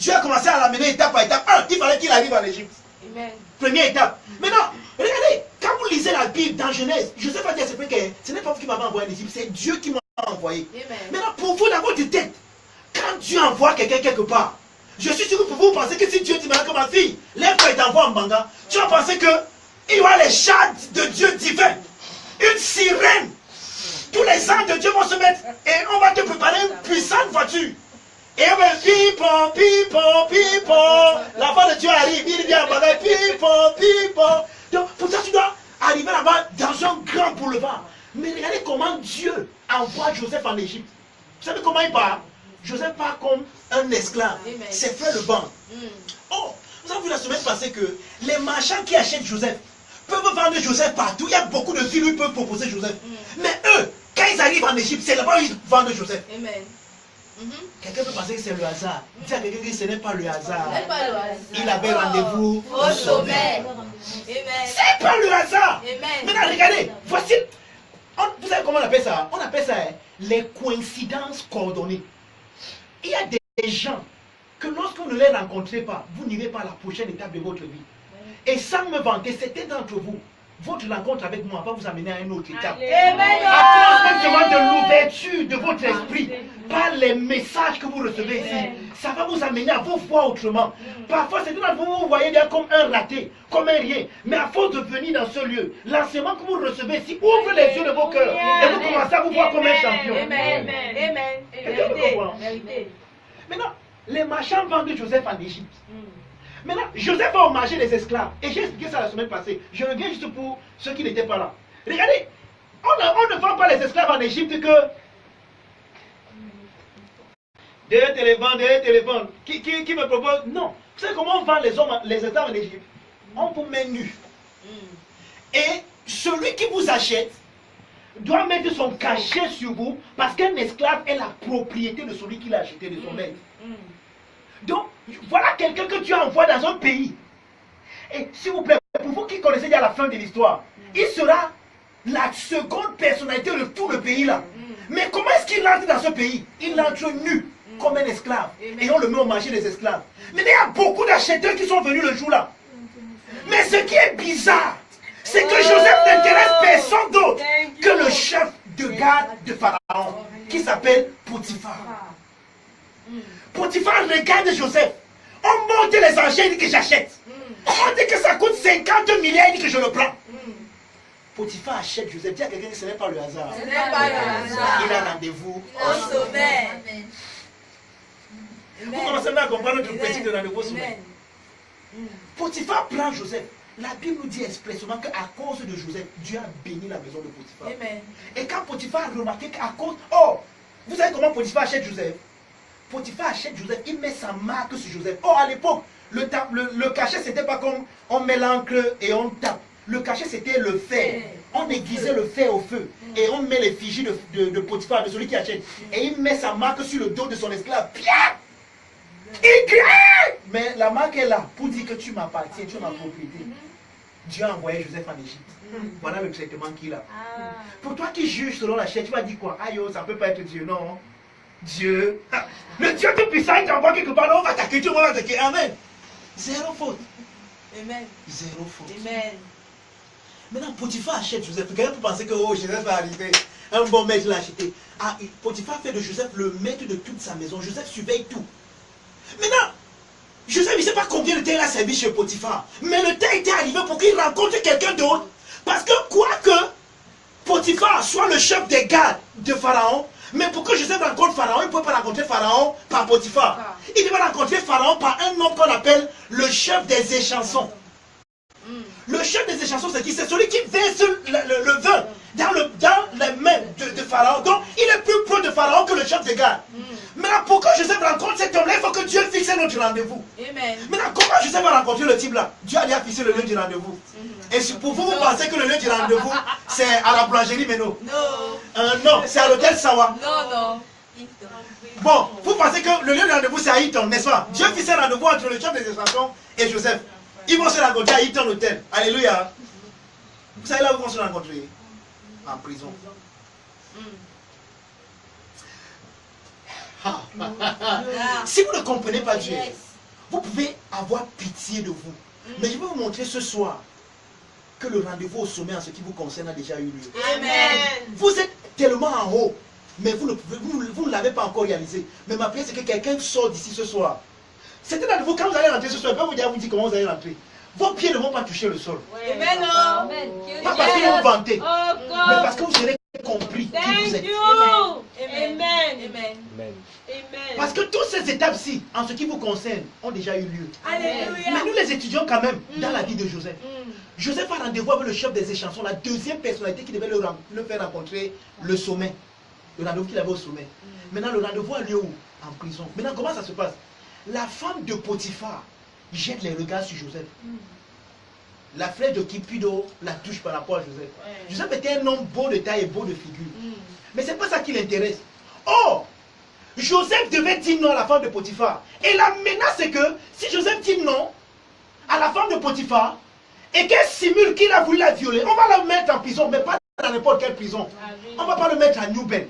Dieu a commencé à l'amener étape par étape. Il fallait qu'il arrive en Égypte. Première étape. Maintenant, regardez, quand vous lisez la Bible dans Genèse, Joseph a dit à ses frères que ce n'est pas vous qui m'avez envoyé en Égypte, c'est Dieu qui m'a envoyé. Maintenant, pour vous, dans votre tête, quand Dieu envoie quelqu'un quelque part, je suis sûr que pour vous, pensez que si Dieu dit maintenant que ma fille, lève-toi et t'envoie en Banga, tu vas penser que il y aura les chants de Dieu divin, une sirène. Tous les anges de Dieu vont se mettre et on va te préparer une puissante voiture. Et on va pipon, pipon, pipon. La voix de Dieu arrive, il vient en Banga, pipon, pipon. Donc, pour ça, tu dois arriver là-bas dans un grand boulevard. Mais regardez comment Dieu envoie Joseph en Égypte. Vous savez comment il part? Joseph part comme un esclave. C'est fait le banc. Oh, vous avez vu la semaine passée que les marchands qui achètent Joseph peuvent vendre Joseph partout. Il y a beaucoup de villes où ils peuvent proposer Joseph. Mais eux, quand ils arrivent en Égypte, c'est là-bas où ils vendent Joseph. Quelqu'un peut penser que c'est le hasard. Dis à quelqu'un que ce n'est pas le hasard. Il avait rendez-vous au sommet. C'est pas le hasard. Maintenant, regardez, voici. Vous savez comment on appelle ça? On appelle ça les coïncidences coordonnées. Il y a des gens que lorsque vous ne les rencontrez pas, vous n'irez pas à la prochaine étape de votre vie. Et sans me vanter, certains d'entre vous, votre rencontre avec moi va vous amener à une autre étape. À cause même de l'ouverture de votre esprit, par les messages que vous recevez ici, ça va vous amener à vous voir autrement. Parfois, c'est d'entre vous, vous voyez bien comme un raté, comme un rien. Mais à force de venir dans ce lieu, l'enseignement que vous recevez ici ouvre les yeux de vos cœurs et vous commencez à vous voir comme un champion. Quelqu'un peut comprendre? Maintenant, les marchands vendent Joseph en Égypte. Maintenant, Joseph va au marché des esclaves. Et j'ai expliqué ça la semaine passée. Je reviens juste pour ceux qui n'étaient pas là. Regardez, on ne vend pas les esclaves en Égypte que... Des téléphones. Qui me propose... Non. Vous savez comment on vend les esclaves en Égypte? On vous met nu. Et celui qui vous achète doit mettre son cachet sur vous parce qu'un esclave est la propriété de celui qui l'a acheté, de son maître. Donc, voilà quelqu'un que tu envoies dans un pays. Et s'il vous plaît, pour vous qui connaissez déjà la fin de l'histoire, il sera la seconde personnalité de tout le pays là. Mais comment est-ce qu'il entre dans ce pays? Il entre nu, comme un esclave. Et on le met au marché des esclaves. Mais il y a beaucoup d'acheteurs qui sont venus le jour là. Mais ce qui est bizarre, c'est que Joseph n'intéresse personne d'autre que le chef de garde de Pharaon, qui s'appelle Potiphar. Potiphar regarde Joseph. On monte les enchères, il dit que j'achète. On dit que ça coûte 50 milliards, il dit que je le prends. Potiphar achète Joseph. Dis à quelqu'un que ce n'est pas le hasard. Ce n'est pas le hasard. Il a rendez-vous Au sommet. Vous commencez à comprendre notre principe de rendez-vous au sommet. Potiphar prend Joseph. La Bible nous dit expressément qu'à cause de Joseph, Dieu a béni la maison de Potiphar. Et quand Potiphar a remarqué qu'à cause... Oh, vous savez comment Potiphar achète Joseph? Potiphar achète Joseph, il met sa marque sur Joseph. Oh, à l'époque, le cachet, c'était pas comme on met l'encre et on tape. Le cachet, c'était le fer. On aiguisait le fer au feu. Et on met l'effigie de Potiphar, de celui qui achète. Et il met sa marque sur le dos de son esclave. Pierre! Il crie! Mais la marque est là pour dire que tu m'appartiens, tu es ma propriété. Dieu a envoyé Joseph en Égypte. Voilà le traitement qu'il a. Pour toi qui juges selon la chair, tu vas dire quoi? Aïe, ça ne peut pas être Dieu, non. Dieu, le Dieu tout-puissant, il t'envoie quelque part, on va t'attaquer, on va t'attaquer. Amen. Zéro faute. Amen. Zéro faute. Amen. Maintenant, Potiphar achète Joseph. Quelqu'un peut penser que oh, Joseph va arriver. Un bon maître l'a acheté. Ah, Potiphar fait de Joseph le maître de toute sa maison. Joseph surveille tout. Maintenant, Joseph, il ne sait pas combien de temps il a servi chez Potiphar. Mais le temps était arrivé pour qu'il rencontre quelqu'un d'autre. Parce que quoi que Potiphar soit le chef des gardes de Pharaon, mais pour que Joseph rencontre Pharaon, il ne peut pas rencontrer Pharaon par Potiphar. Il doit rencontrer Pharaon par un homme qu'on appelle le chef des échansons. Le chef des échansons, c'est qui? C'est celui qui verse le vin dans les mains de Pharaon. Donc, il est plus proche de Pharaon que le chef des gardes. Maintenant, pour que Joseph rencontre cet homme-là, il faut que Dieu fixe notre rendez-vous. Maintenant, comment Joseph va rencontrer le type là? Dieu a déjà fixé le lieu du rendez-vous. Et si pour vous, vous pensez que le lieu du rendez-vous, c'est à la boulangerie Meno? Non, c'est à l'hôtel Sawa. Non. Bon, vous pensez que le lieu du rendez-vous, c'est à Hilton, n'est-ce pas? Dieu fixe un rendez-vous entre le chef des échansons et Joseph. Ils vont se rencontrer à Hilton Hôtel. Alléluia. Vous savez là où ils vont se rencontrer? En prison. Si vous ne comprenez pas Dieu, vous pouvez avoir pitié de vous. Mais je vais vous montrer ce soir que le rendez-vous au sommet en ce qui vous concerne a déjà eu lieu. Amen. Vous êtes tellement en haut, mais vous ne l'avez pas encore réalisé. Mais ma prière, c'est que quelqu'un sorte d'ici ce soir. C'était dans vous, quand vous allez rentrer ce soir, je vais vous dire comment vous allez rentrer. Vos pieds ne vont pas toucher le sol. Amen. Pas parce que vous vantez, mais parce que vous serez compris qui vous êtes. Amen. Parce que toutes ces étapes-ci, en ce qui vous concerne, ont déjà eu lieu. Alléluia. Mais nous les étudions quand même dans la vie de Joseph. Joseph a rendez-vous avec le chef des échansons, la deuxième personnalité qui devait le faire rencontrer le sommet. Le rendez-vous qu'il avait au sommet. Maintenant, le rendez-vous a lieu où? En prison. Maintenant, comment ça se passe? La femme de Potiphar jette les regards sur Joseph. La flèche de Kipido la touche par rapport à Joseph. Joseph était un homme beau de taille et beau de figure. Mais ce n'est pas ça qui l'intéresse. Oh! Joseph devait dire non à la femme de Potiphar. Et la menace, c'est que si Joseph dit non à la femme de Potiphar et qu'elle simule qu'il a voulu la violer, on va la mettre en prison, mais pas dans n'importe quelle prison. On ne va pas le mettre à New Ben.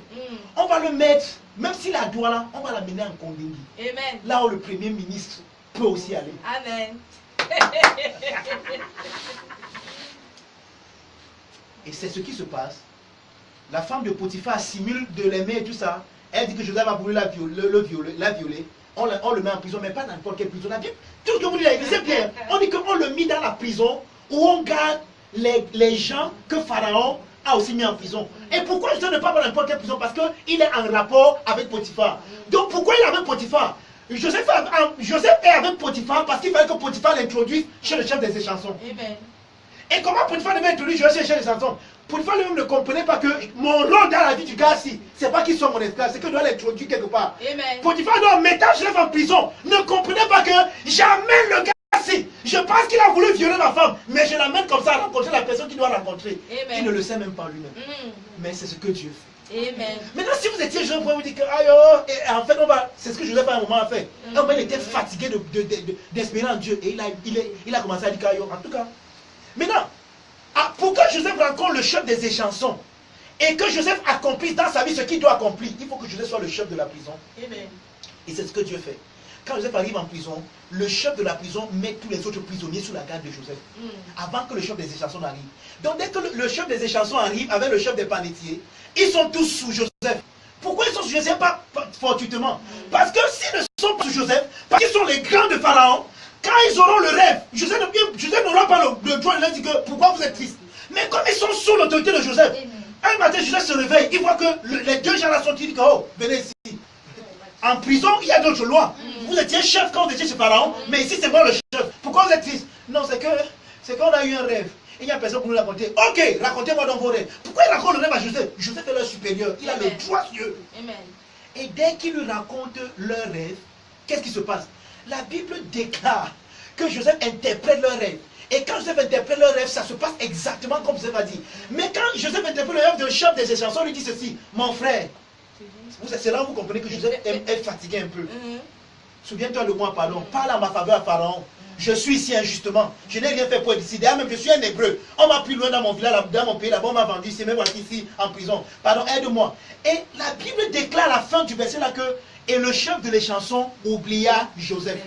On va le mettre, même s'il a droit là, on va l'amener en Kondingi. Amen. Là où le premier ministre peut aussi aller. Amen. Et c'est ce qui se passe. La femme de Potiphar simule de l'aimer et tout ça. Elle dit que Joseph a voulu la violer. On le met en prison, mais pas dans n'importe quelle prison. La Bible, tout ce que vous dites, c'est bien. On dit qu'on le mit dans la prison où on garde les gens que Pharaon a aussi mis en prison. Et pourquoi Joseph ne pas dans n'importe quelle prison? Parce qu'il est en rapport avec Potiphar. Donc pourquoi il est avec Potiphar? Joseph est avec Potiphar parce qu'il fallait que Potiphar l'introduise chez le chef des échansons. Amen. Et comment Potiphar devait introduire Joseph chez les échansons? Potiphar lui-même ne comprenait pas que mon rôle dans la vie du gars-ci, c'est pas qu'il soit mon esclave, c'est que je dois l'introduire quelque part. Amen. Potiphar doit mettre Joseph en prison. Ne comprenait pas que j'amène le gars-ci. Je pense qu'il a voulu violer ma femme, mais je l'amène comme ça à rencontrer la personne qu'il doit rencontrer. Amen. Il ne le sait même pas lui-même. Mais c'est ce que Dieu fait. Amen. Maintenant, si vous étiez jeune, vous pouvez vous dire que et en fait, c'est ce que Joseph à un moment a fait. Il était fatigué d'espérer en Dieu. Et il a commencé à dire en tout cas. Maintenant, pour que Joseph rencontre le chef des échansons et que Joseph accomplisse dans sa vie ce qu'il doit accomplir, il faut que Joseph soit le chef de la prison. Amen. Et c'est ce que Dieu fait. Quand Joseph arrive en prison, le chef de la prison met tous les autres prisonniers sous la garde de Joseph. Avant que le chef des échansons arrive. Donc dès que le chef des échansons arrive avec le chef des panetiers, ils sont tous sous Joseph. Pourquoi ils sont sous Joseph? Pas fortuitement. Parce que s'ils ne sont pas sous Joseph, parce qu'ils sont les grands de Pharaon, quand ils auront le rêve, Joseph n'aura pas le droit de leur dire que pourquoi vous êtes triste. Mais comme ils sont sous l'autorité de Joseph, un matin Joseph se réveille, il voit que les deux gens là sont dit que oh, venez ici. En prison, il y a d'autres lois. Vous étiez chef quand vous étiez chez Pharaon, mais ici c'est moi le chef. Pourquoi vous êtes triste? Non, c'est qu'on a eu un rêve. Il n'y a personne pour nous raconter. Ok, racontez-moi donc vos rêves. Pourquoi il raconte le rêve à Joseph? Joseph est leur supérieur. Il a le droit sur eux. Et dès qu'il lui raconte leur rêve, qu'est-ce qui se passe? La Bible déclare que Joseph interprète leur rêve. Et quand Joseph interprète leur rêve, ça se passe exactement comme Joseph a dit. Mais quand Joseph interprète le rêve de chef des échansons, il lui dit ceci: mon frère, c'est là où vous comprenez que Joseph est fatigué un peu. Souviens-toi de moi, pardon. Parle à ma faveur à Pharaon. Je suis ici injustement. Je n'ai rien fait pour être ici. D'ailleurs, même je suis un hébreu. On m'a pris loin dans mon village, dans mon pays, là-bas, on m'a vendu ici, mais voici ici en prison. Pardon, aide-moi. Et la Bible déclare à la fin du verset là que et le chef de l'échanson oublia Joseph.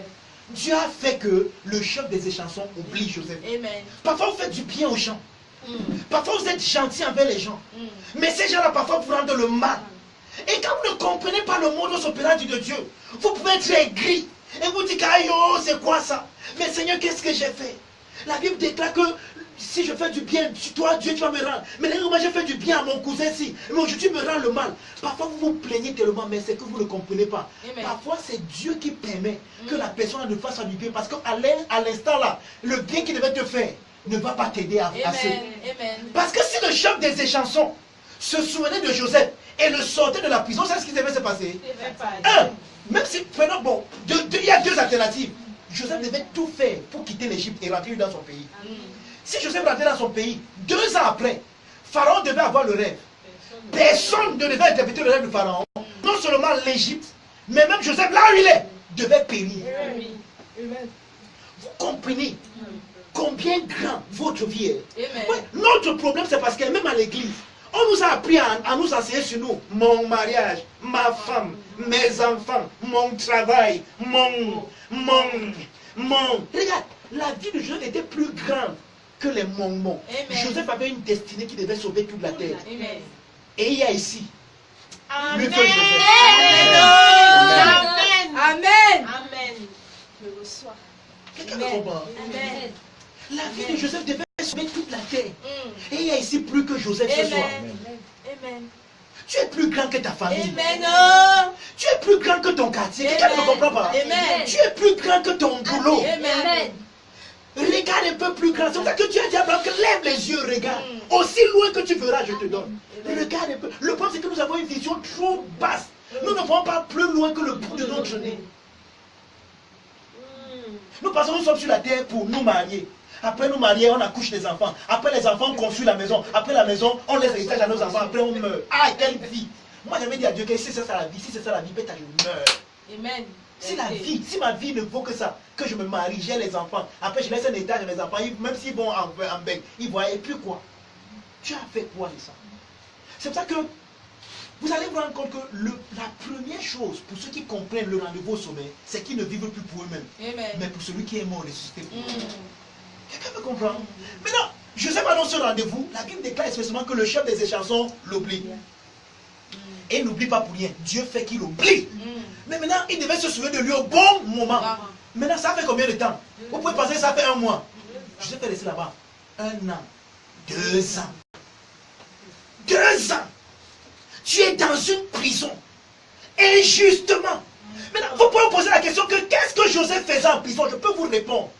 Dieu a fait que le chef des échansons oublie Joseph. Amen. Parfois vous faites du bien aux gens. Parfois vous êtes gentil envers les gens. Mais ces gens-là parfois vous rendent le mal. Et quand vous ne comprenez pas le modus operandi de Dieu, vous pouvez être aigri. Et vous dites, aïe, oh, c'est quoi ça? Mais Seigneur, qu'est-ce que j'ai fait? La Bible déclare que si je fais du bien, toi, Dieu, tu vas me rendre. Mais moi, j'ai fait du bien à mon cousin ici. Mais aujourd'hui, me rend le mal. Parfois, vous vous plaignez tellement, mais c'est que vous ne comprenez pas. Amen. Parfois, c'est Dieu qui permet que la personne ne fasse du bien. Parce qu'à l'instant là, le bien qu'il devait te faire ne va pas t'aider à assez. Amen. Parce que si le chef des échansons se souvenait de Joseph et le sortait de la prison, c'est ce qui devait se passer. Même si, prenons, bon, il y a deux alternatives. Joseph devait tout faire pour quitter l'Égypte et rentrer dans son pays. Si Joseph rentrait dans son pays, 2 ans après, Pharaon devait avoir le rêve. Personne ne devait interpréter le rêve de Pharaon. Non seulement l'Égypte, mais même Joseph, là où il est, devait périr. Vous comprenez combien grand votre vie est. Ouais, notre problème, c'est parce que même à l'église, On nous a appris à nous enseigner sur nous. Mon mariage, ma femme, mes enfants, mon travail, mon. Regarde, la vie de Joseph était plus grande que les mon. Joseph avait une destinée qui devait sauver toute la terre. Amen. Et il y a ici. Amen. Mieux que Joseph. Amen. Amen. Amen. Je reçois. Quelqu'un me comprend? Amen. La vie de Joseph devait sauver toute la terre. Et il y a ici plus que Joseph ce soir. Amen. Tu es plus grand que ta famille. Amen. Tu es plus grand que ton quartier. Quelqu'un ne me comprend pas? Amen. Tu es plus grand que ton boulot. Amen. Regarde un peu plus grand. C'est pour ça que tu as dit à Abraham que lève les yeux, regarde. Aussi loin que tu verras, je te donne. Regarde un peu. Le problème, c'est que nous avons une vision trop basse. Nous ne voyons pas plus loin que le bout de notre nez. Nous pensons, nous sommes sur la terre pour nous marier. Après nous marier, on accouche des enfants. Après les enfants, on construit la maison. Après la maison, on laisse l'héritage à nos enfants. Après on meurt. Ah, quelle vie! Moi j'avais dit à Dieu que si c'est ça la vie, si c'est ça la vie, peut-être je meurs. Amen. Si la vie, si ma vie ne vaut que ça, que je me marie, j'ai les enfants. Après je laisse un héritage à mes enfants, même s'ils vont en bain, ils voient. Et puis quoi? Tu as fait quoi de ça? C'est pour ça que vous allez vous rendre compte que la première chose pour ceux qui comprennent le rendez-vous au sommet, c'est qu'ils ne vivent plus pour eux-mêmes, mais pour celui qui est mort ressuscité pour eux. Quelqu'un me comprend? Maintenant, Joseph annonce ce rendez-vous. La Bible déclare expressément que le chef des échansons l'oublie. Et il n'oublie pas pour rien. Dieu fait qu'il oublie. Mais maintenant, il devait se souvenir de lui au bon moment. Maintenant, ça fait combien de temps? Vous pouvez penser que ça fait un mois. Joseph est resté là-bas 1 an, 2 ans. 2 ans. Tu es dans une prison. Injustement. Maintenant, vous pouvez vous poser la question que qu'est-ce que Joseph faisait en prison? Je peux vous répondre.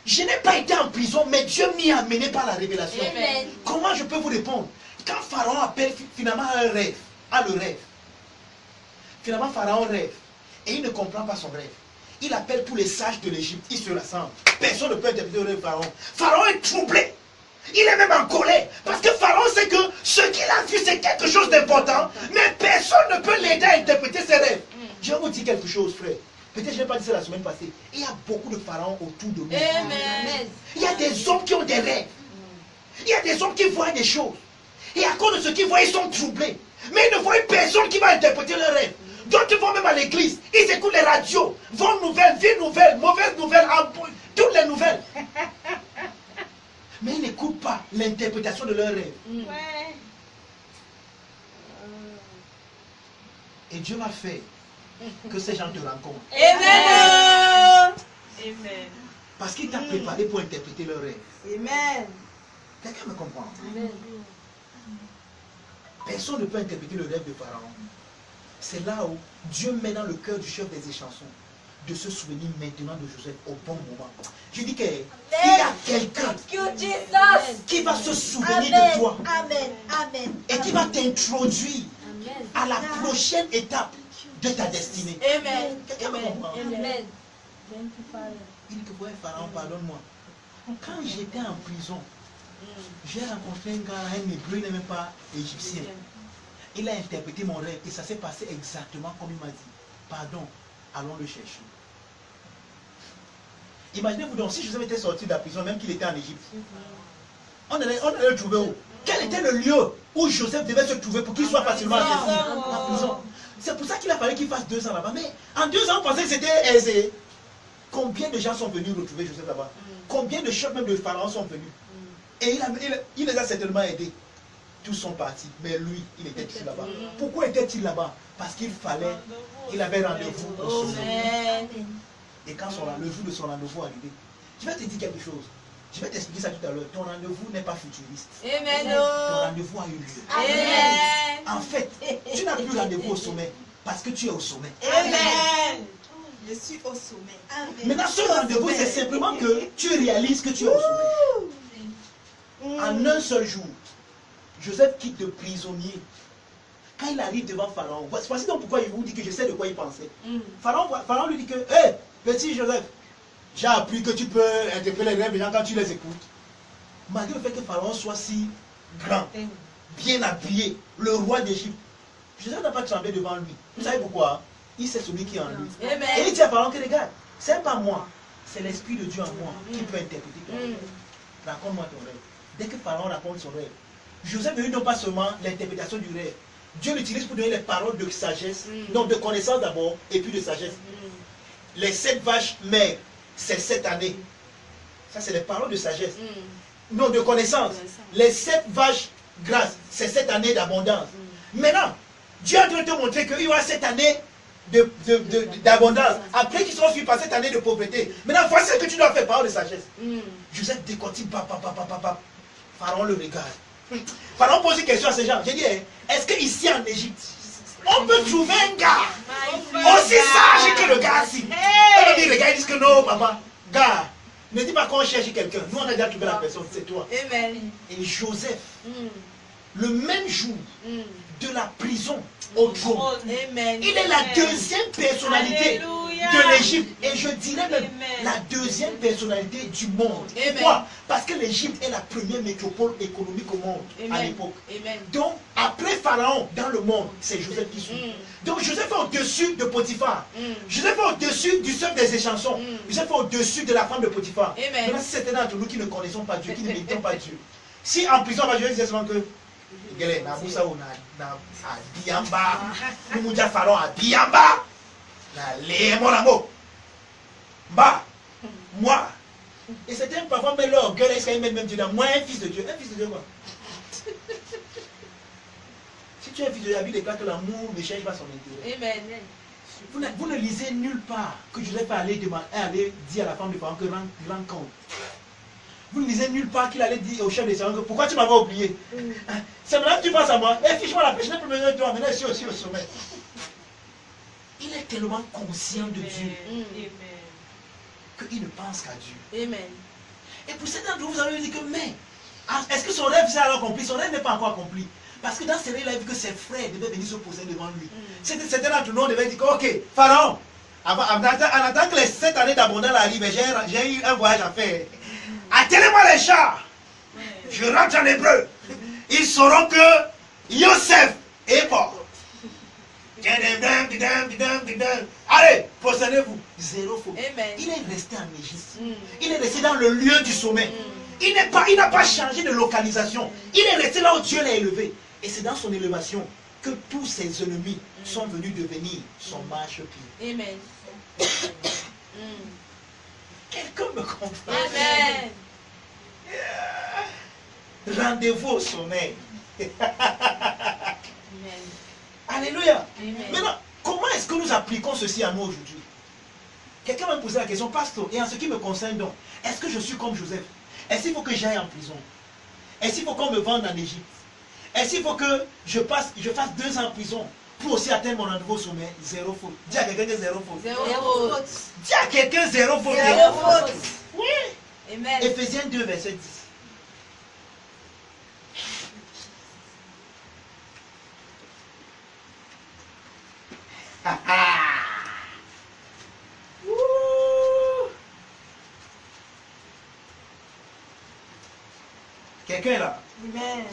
Je n'ai pas été en prison, mais Dieu m'y a amené par la révélation. Amen. Comment je peux vous répondre? Quand Pharaon appelle finalement un rêve, a le rêve. Finalement, Pharaon rêve. Et il ne comprend pas son rêve. Il appelle tous les sages de l'Égypte. Ils se rassemblent. Personne ne peut interpréter le rêve de Pharaon. Pharaon est troublé. Il est même en colère. Parce que Pharaon sait que ce qu'il a vu, c'est quelque chose d'important. Mais personne ne peut l'aider à interpréter ses rêves. Je vais vous dire quelque chose, frère. Peut-être je n'ai pas dit ça la semaine passée. Il y a beaucoup de pharaons autour de nous. Amen. Il y a des hommes qui ont des rêves. Il y a des hommes qui voient des choses. Et à cause de ce qu'ils voient, ils sont troublés. Mais ils ne voient personne qui va interpréter leurs rêves. D'autres vont même à l'église. Ils écoutent les radios. Bonnes nouvelles, vie nouvelles, mauvaises nouvelles, toutes les nouvelles. Mais ils n'écoutent pas l'interprétation de leurs rêves. Et Dieu va faire que ces gens te rencontrent. Amen. Amen. Parce qu'il t'a préparé pour interpréter leurs rêves. Amen. Quelqu'un me comprend? Amen. Personne ne peut interpréter le rêve de Pharaon. C'est là où Dieu met dans le cœur du chef des échansons de se souvenir maintenant de Joseph au bon moment. Je dis qu'il y a quelqu'un qui va se souvenir de toi. Amen. Amen. Et qui va t'introduire à la prochaine étape de ta destinée. Amen. Quelqu'un me comprend? Amen. Il dit que ouais, Pharaon, pardonne-moi. Quand j'étais en prison, j'ai rencontré un gars, un hébreu, il n'est même pas égyptien. Il a interprété mon rêve et ça s'est passé exactement comme il m'a dit. Pardon, allons le chercher. Imaginez-vous donc, si Joseph était sorti de la prison, même qu'il était en Égypte, on allait le trouver où? Quel était le lieu où Joseph devait se trouver pour qu'il soit facilement accessible? En prison. C'est pour ça qu'il a fallu qu'il fasse 2 ans là-bas. Mais en 2 ans, on pensait que c'était aisé. Combien de gens sont venus retrouver Joseph là-bas? Combien de chefs même de Pharaon sont venus? Et il les a certainement aidés. Tous sont partis. Mais lui, il était ici là-bas. Pourquoi était-il là-bas? Parce qu'il fallait, il avait rendez-vous au sommet. Et quand le jour de son rendez-vous est arrivé, je vais te dire quelque chose. Je vais t'expliquer ça tout à l'heure. Ton rendez-vous n'est pas futuriste. Amen. Ton rendez-vous a eu lieu. Amen. En fait, tu n'as plus rendez-vous au sommet parce que tu es au sommet. Amen. Je suis au sommet. Amen. Maintenant, ce rendez-vous, c'est simplement que tu réalises que tu es au sommet. En un seul jour, Joseph quitte de prisonnier. Quand il arrive devant Pharaon, voici donc pourquoi il vous dit que je sais de quoi il pensait. Pharaon lui dit que, hé, petit Joseph, j'ai appris que tu peux interpréter les rêves des gens quand tu les écoutes. Malgré le fait que Pharaon soit si grand, bien habillé, le roi d'Égypte, Joseph n'a pas tremblé devant lui. Vous savez pourquoi? Il sait celui qui est en lui. Amen. Et il dit à Pharaon que regarde, c'est pas moi, c'est l'Esprit de Dieu en moi qui peut interpréter ton rêve. Raconte-moi ton rêve. Dès que Pharaon raconte son rêve, Joseph a eu non pas seulement l'interprétation du rêve. Dieu l'utilise pour donner les paroles de sagesse, non, de connaissance d'abord, et puis de sagesse. Les 7 vaches maigres, c'est 7 années. Ça, c'est les paroles de sagesse. Non, de connaissance. Les 7 vaches grasses, c'est 7 années d'abondance. Maintenant, Dieu est en train de te montrer qu'il y aura 7 années d'abondance. Après qu'ils seront suivis par cette année de pauvreté. Maintenant, voici ce que tu dois faire, parole de sagesse. Joseph décortique, Pharaon le regarde. Pharaon pose une question à ces gens. J'ai dit, est-ce qu'ici en Égypte, on peut trouver un gars aussi sage que le gars ci? Les gars ils disent que non, papa. Gars, ne dis pas qu'on cherche quelqu'un. Nous, on a déjà trouvé la personne, c'est toi. Amen. Et Joseph, le même jour de la prison au trône, il est la deuxième personnalité de l'Égypte. Et je dirais même la deuxième personnalité du monde. Pourquoi? Parce que l'Égypte est la première métropole économique au monde à l'époque. Donc, après Pharaon dans le monde, c'est Joseph qui suit. Donc, Joseph est au-dessus de Potiphar. Joseph est au-dessus du chef des échansons. Joseph est au-dessus de la femme de Potiphar. Maintenant, si c'était d'entre nous qui ne connaissons pas Dieu, qui ne méditons pas Dieu. Si en prison, je vais dire seulement que moi, et c'était un parfois, mais leur gueule, est-ce qu'il même Dieu dans moi, un fils de Dieu. Un fils de Dieu, quoi? Si tu es un fils de Dieu, la Bible déclare que l'amour ne cherche pas son intérêt. Amen. Vous ne lisez nulle part que Joseph allait dire à la femme de Pharaon que rend compte. Vous ne lisez nulle part qu'il allait dire au chef des servants que pourquoi tu m'avais oublié. C'est maintenant que tu penses à moi. Fiche-moi la paix, je n'ai plus besoin de toi. Maintenant, je suis aussi au sommet. Il est tellement conscient de Dieu qu'il ne pense qu'à Dieu. Amen. Et pour certains d'entre vous, vous allez dire que, mais, est-ce que son rêve s'est alors accompli? Son rêve n'est pas encore accompli. Parce que dans ce rêve, il a vu que ses frères devaient venir se poser devant lui. Certains d'entre nous, on devait dire que, ok, Pharaon, en attendant que les 7 années d'abondance arrivent, j'ai eu un voyage à faire. Attelez-moi les chars. Je rentre en hébreu. Ils sauront que Yosef est mort. Allez, prosternez-vous. Zéro faux. Il est resté en Égypte. Il est resté dans le lieu du sommet. Il n'a pas changé de localisation. Il est resté là où Dieu l'a élevé. Et c'est dans son élévation que tous ses ennemis sont venus devenir son marchepied. Amen. Quelqu'un me comprend? Amen. Rendez-vous au sommet. Amen. Alléluia. Amen. Maintenant, comment est-ce que nous appliquons ceci à nous aujourd'hui? Quelqu'un m'a posé la question, pasteur, et en ce qui me concerne donc, est-ce que je suis comme Joseph? Est-ce qu'il faut que j'aille en prison? Est-ce qu'il faut qu'on me vende en Égypte? Est-ce qu'il faut que je fasse 2 ans en prison pour aussi atteindre mon rendez-vous au sommet? Zéro faute. Dis à quelqu'un que zéro faute. Zéro faute. Dis à quelqu'un zéro faute. Zéro faute. Oui. Amen. Éphésiens 2, verset 10. Quelqu'un est là? Amen.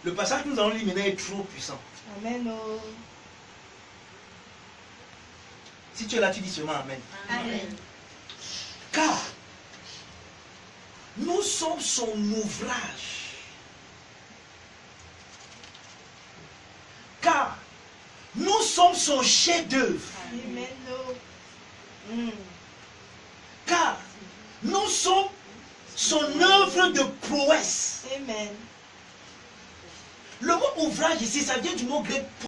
Le passage que nous allons lire maintenant est trop puissant. Amen. Si tu es là, tu dis seulement Amen. Amen. Car nous sommes son ouvrage. Car nous sommes son chef-d'œuvre. Amen. Car nous sommes son œuvre de prouesse. Amen. Le mot ouvrage ici, ça vient du mot grec